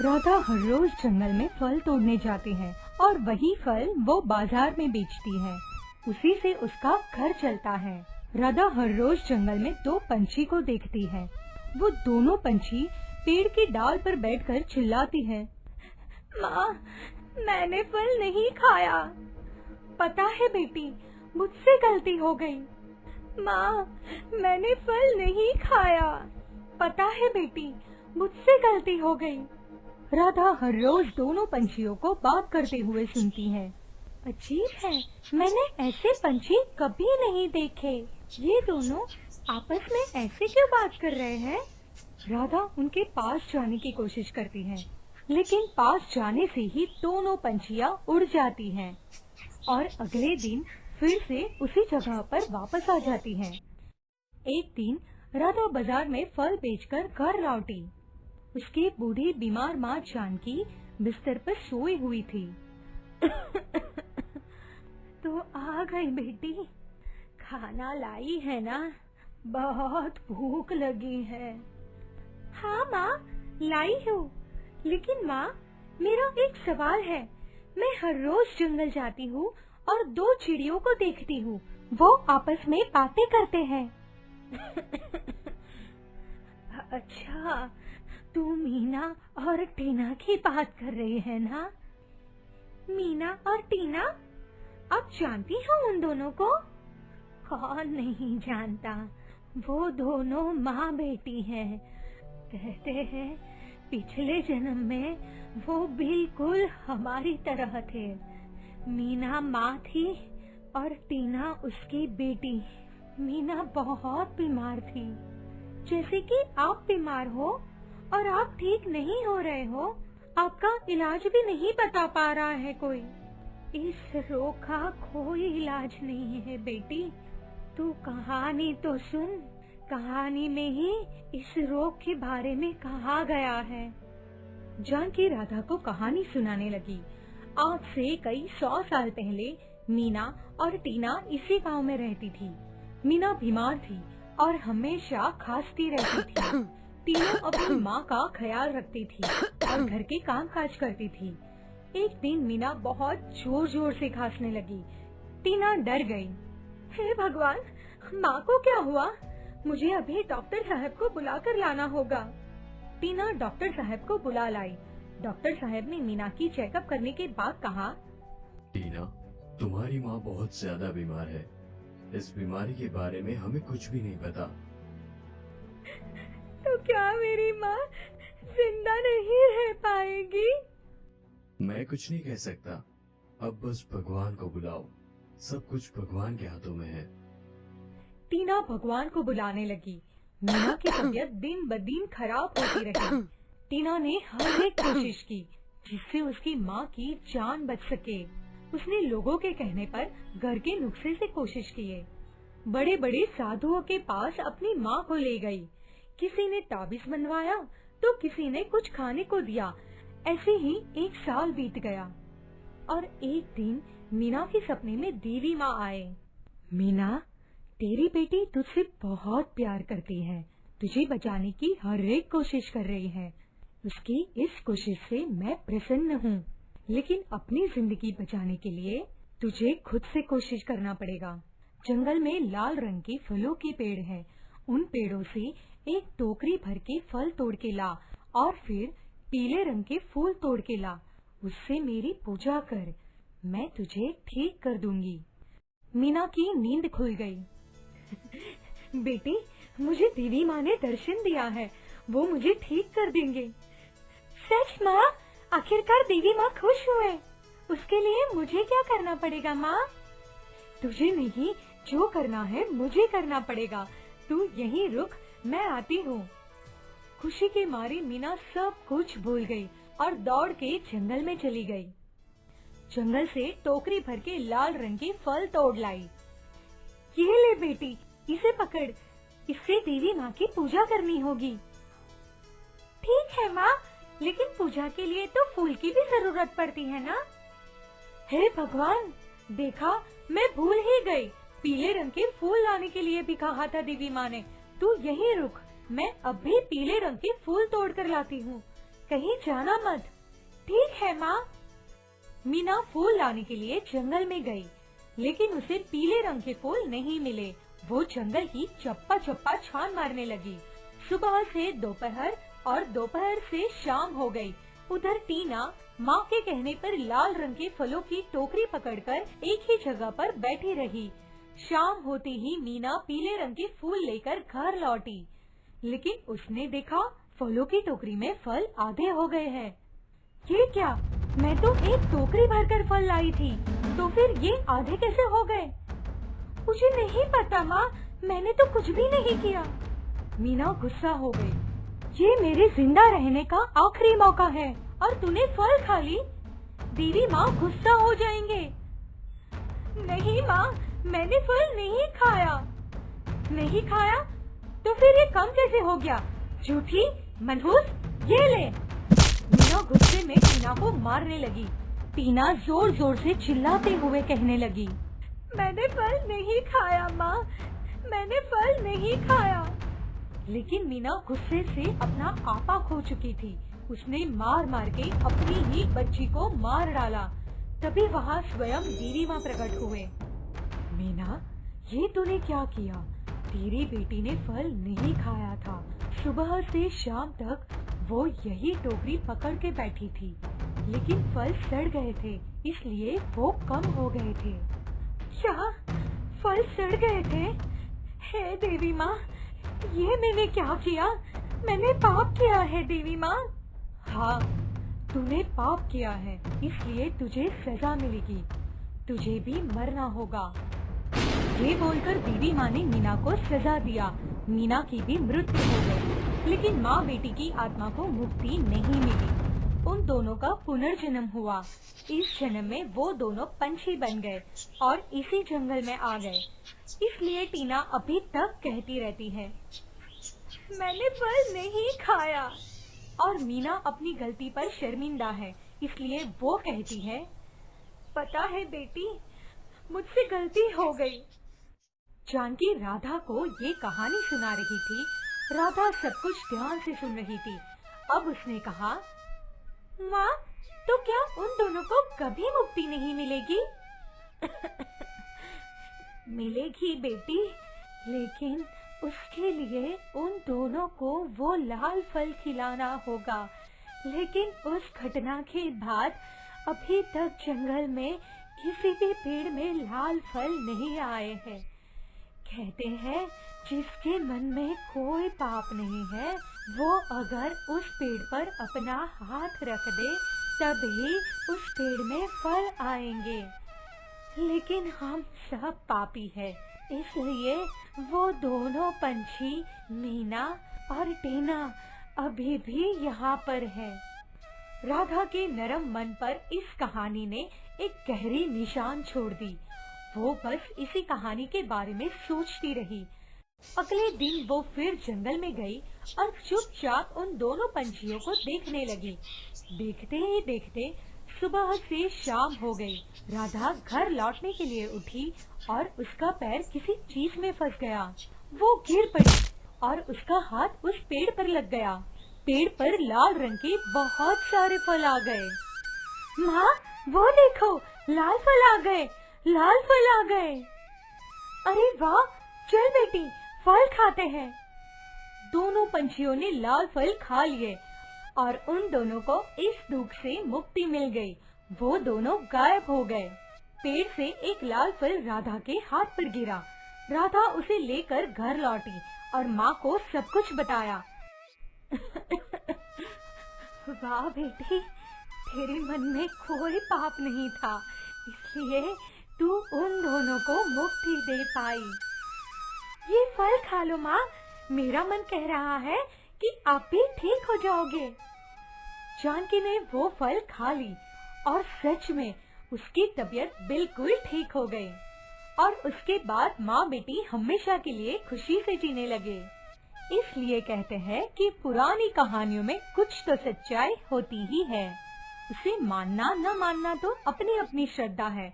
राधा हर रोज जंगल में फल तोड़ने जाती है और वही फल वो बाजार में बेचती है। उसी से उसका घर चलता है। राधा हर रोज जंगल में दो पंछी को देखती है। वो दोनों पंछी पेड़ की डाल पर बैठकर चिल्लाती है, माँ, मैंने फल नहीं खाया। पता है बेटी, मुझसे गलती हो गई। माँ, मैंने फल नहीं खाया। पता है बेटी, मुझसे गलती हो गई। राधा हर रोज दोनों पंछियों को बात करते हुए सुनती है। अजीब है, मैंने ऐसे पंछी कभी नहीं देखे। ये दोनों आपस में ऐसे क्यों बात कर रहे हैं? राधा उनके पास जाने की कोशिश करती है, लेकिन पास जाने से ही दोनों पंछियां उड़ जाती हैं और अगले दिन फिर से उसी जगह पर वापस आ जाती हैं। एक दिन राधा बाजार में फल बेचकर घर लौटी। उसकी बूढ़ी बीमार माँ जानकी बिस्तर पर सोई हुई थी। तो आ गई बेटी, खाना लाई है ना? बहुत भूख लगी है। हाँ माँ, लाई हूँ। लेकिन माँ, मेरा एक सवाल है। मैं हर रोज जंगल जाती हूँ और दो चिड़ियों को देखती हूँ। वो आपस में बातें करते हैं। अच्छा, तू मीना और टीना की बात कर रही है ना? मीना और टीना? आप जानती हो उन दोनों को? कौन नहीं जानता, वो दोनों माँ बेटी हैं। कहते हैं पिछले जन्म में वो बिल्कुल हमारी तरह थे। मीना माँ थी और टीना उसकी बेटी। मीना बहुत बीमार थी, जैसे कि आप बीमार हो और आप ठीक नहीं हो रहे हो। आपका इलाज भी नहीं बता पा रहा है कोई। इस रोग का कोई इलाज नहीं है बेटी। तू कहानी तो सुन। कहानी में ही इस रोग के बारे में कहा गया है। जानकी राधा को कहानी सुनाने लगी। आज से कई 100 साल पहले मीना और टीना इसी गांव में रहती थी। मीना बीमार थी और हमेशा खांसती रहती थी। टीना अपनी माँ का ख्याल रखती थी और घर के काम काज करती थी। एक दिन मीना बहुत जोर जोर से खांसने लगी। टीना डर गई। हे भगवान, माँ को क्या हुआ? मुझे अभी डॉक्टर साहब को बुला कर लाना होगा। टीना डॉक्टर साहब को बुला लाई। डॉक्टर साहब ने मीना की चेकअप करने के बाद कहा, टीना, तुम्हारी माँ बहुत ज्यादा बीमार है। इस बीमारी के बारे में हमें कुछ भी नहीं पता। तो क्या मेरी माँ जिंदा नहीं रह पाएगी? मैं कुछ नहीं कह सकता। अब बस भगवान को बुलाओ। सब कुछ भगवान के हाथों में है। टीना भगवान को बुलाने लगी। मीना की तबीयत दिन ब दिन खराब होती रही। टीना ने हर एक कोशिश की जिससे उसकी माँ की जान बच सके। उसने लोगों के कहने पर घर के नुस्खे से कोशिश किए। बड़े बड़े साधुओं के पास अपनी माँ को ले गई। किसी ने ताबीज बनवाया तो किसी ने कुछ खाने को दिया। ऐसे ही 1 साल बीत गया और एक दिन मीना के सपने में देवी माँ आए। मीना, तेरी बेटी तुझसे बहुत प्यार करती है। तुझे बचाने की हर एक कोशिश कर रही है। उसकी इस कोशिश से मैं प्रसन्न हूँ, लेकिन अपनी जिंदगी बचाने के लिए तुझे खुद से कोशिश करना पड़ेगा। जंगल में लाल रंग के फलों के पेड़ हैं। उन पेड़ों से एक टोकरी भर के फल तोड़ के ला और फिर पीले रंग के फूल तोड़ के ला। उससे मेरी पूजा कर, मैं तुझे ठीक कर दूंगी। मीना की नींद खुल गई। बेटी, मुझे देवी माँ ने दर्शन दिया है। वो मुझे ठीक कर देंगे। सच माँ? आखिरकार देवी माँ खुश हुए। उसके लिए मुझे क्या करना पड़ेगा माँ? तुझे नहीं, जो करना है मुझे करना पड़ेगा। तू यहीं रुक, मैं आती हूँ। खुशी के मारे मीना सब कुछ भूल गई और दौड़ के जंगल में चली गई। जंगल से टोकरी भर के लाल रंग के फल तोड़ लाई। ये ले बेटी, इसे पकड़। इससे देवी माँ की पूजा करनी होगी। ठीक है माँ, लेकिन पूजा के लिए तो फूल की भी जरूरत पड़ती है ना? हे भगवान, देखा, मैं भूल ही गई। पीले रंग के फूल लाने के लिए भी कहा था देवी माँ ने। तू यहीं रुक, मैं अब भी पीले रंग के फूल तोड़ कर लाती हूँ। कहीं जाना मत। ठीक है माँ। मीना फूल लाने के लिए जंगल में गई, लेकिन उसे पीले रंग के फूल नहीं मिले। वो जंगल की चप्पा चप्पा छान मारने लगी। सुबह से दोपहर और दोपहर से शाम हो गई। उधर टीना माँ के कहने पर लाल रंग के फलों की टोकरी पकड़कर एक ही जगह पर बैठी रही। शाम होते ही मीना पीले रंग के फूल लेकर घर लौटी, लेकिन उसने देखा फलों की टोकरी में फल आधे हो गए हैं। ये क्या? मैं तो एक टोकरी भरकर फल लाई थी, तो फिर ये आधे कैसे हो गए? मुझे नहीं पता माँ, मैंने तो कुछ भी नहीं किया। मीना गुस्सा हो गई। ये मेरे जिंदा रहने का आखिरी मौका है और तूने फल खा ली। दीदी माँ गुस्सा हो जाएंगे। नहीं माँ, मैंने फल नहीं खाया। नहीं खाया? तो फिर ये कम कैसे हो गया? झूठी, मनहूस, ये ले। मीना गुस्से में टीना को मारने लगी। टीना जोर जोर से चिल्लाते हुए कहने लगी, मैंने फल नहीं खाया माँ, मैंने फल नहीं खाया। लेकिन मीना गुस्से से अपना आपा खो चुकी थी। उसने मार मार के अपनी ही बच्ची को मार डाला। तभी वहाँ स्वयं दीदी माँ प्रकट हुए। मीना, ये तूने क्या किया? तेरी बेटी ने फल नहीं खाया था। सुबह से शाम तक वो यही टोकरी पकड़ के बैठी थी, लेकिन फल सड़ गए थे, इसलिए वो कम हो गए थे। क्या फल सड़ गए थे? हे देवी माँ, ये मैंने क्या किया? मैंने पाप किया है देवी माँ। हाँ, तूने पाप किया है, इसलिए तुझे सजा मिलेगी। तुझे भी मरना होगा। ये बोलकर देवी माँ ने मीना को सजा दिया। मीना की भी मृत्यु हो गई, लेकिन माँ बेटी की आत्मा को मुक्ति नहीं मिली। उन दोनों का पुनर्जन्म हुआ। इस जन्म में वो दोनों पंछी बन गए और इसी जंगल में आ गए। इसलिए टीना अभी तक कहती रहती है, मैंने फल नहीं खाया। और मीना अपनी गलती पर शर्मिंदा है, इसलिए वो कहती है, पता है बेटी, मुझसे गलती हो गई। जानकी राधा को ये कहानी सुना रही थी। राधा सब कुछ ध्यान से सुन रही थी। अब उसने कहा, माँ, तो क्या उन दोनों को कभी मुक्ति नहीं मिलेगी? मिलेगी बेटी, लेकिन उसके लिए उन दोनों को वो लाल फल खिलाना होगा। लेकिन उस घटना के बाद अभी तक जंगल में किसी भी पेड़ में लाल फल नहीं आए हैं। कहते हैं, जिसके मन में कोई पाप नहीं है, वो अगर उस पेड़ पर अपना हाथ रख दे, तभी उस पेड़ में फल आएंगे। लेकिन हम सब पापी हैं, इसलिए वो दोनों पंछी मीना और टीना अभी भी यहाँ पर है। राधा के नरम मन पर इस कहानी ने एक गहरी निशान छोड़ दी। वो बस इसी कहानी के बारे में सोचती रही। अगले दिन वो फिर जंगल में गई और चुपचाप उन दोनों पंछियों को देखने लगी। देखते ही देखते सुबह से शाम हो गई। राधा घर लौटने के लिए उठी और उसका पैर किसी चीज में फंस गया। वो गिर पड़ी और उसका हाथ उस पेड़ पर लग गया। पेड़ पर लाल रंग के बहुत सारे फल आ गए। माँ, वो देखो, लाल फल आ गए, लाल फल आ गए। अरे वाह, चल बेटी, फल खाते हैं। दोनों पंछियों ने लाल फल खा लिए और उन दोनों को इस दुख से मुक्ति मिल गई। वो दोनों गायब हो गए। पेड़ से एक लाल फल राधा के हाथ पर गिरा। राधा उसे लेकर घर लौटी और माँ को सब कुछ बताया। वाह बेटी, तेरे मन में कोई पाप नहीं था, इसलिए तू उन दोनों को मुक्ति दे पाई। ये फल खा लो माँ, मेरा मन कह रहा है कि आप भी ठीक हो जाओगे। जानकी ने वो फल खा ली और सच में उसकी तबीयत बिल्कुल ठीक हो गई। और उसके बाद माँ बेटी हमेशा के लिए खुशी से जीने लगे। इसलिए कहते हैं कि पुरानी कहानियों में कुछ तो सच्चाई होती ही है। उसे मानना न मानना तो अपनी अपनी श्रद्धा है।